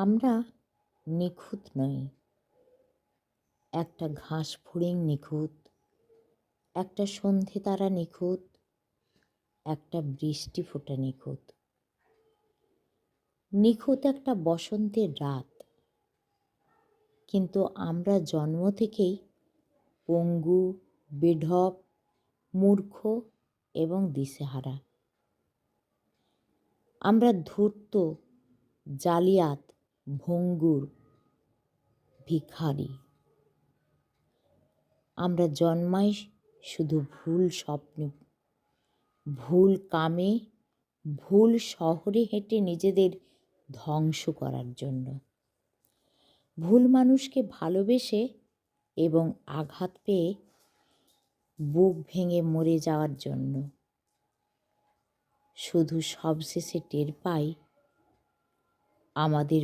আমরা নিখুঁত নই। একটা ঘাস ফড়িং নিখুঁত, একটা সন্ধে তারা নিখুঁত, একটা বৃষ্টি ফোঁটা নিখুঁত, নিখুঁত একটা বসন্তের রাত। কিন্তু আমরা জন্ম থেকেই পঙ্গু, বেঢপ, মূর্খ এবং দিশেহারা। আমরা ধূর্ত, জালিয়াত, ভঙ্গুর, ভিখারি। আমরা জন্মাই শুধু ভুল স্বপ্নে, ভুল কামে, ভুল শহরে হেঁটে নিজেদের ধ্বংস করার জন্য, ভুল মানুষকে ভালোবেসে এবং আঘাত পেয়ে বুক ভেঙে মরে যাওয়ার জন্য। শুধু সবশেষে টের পাই আমাদের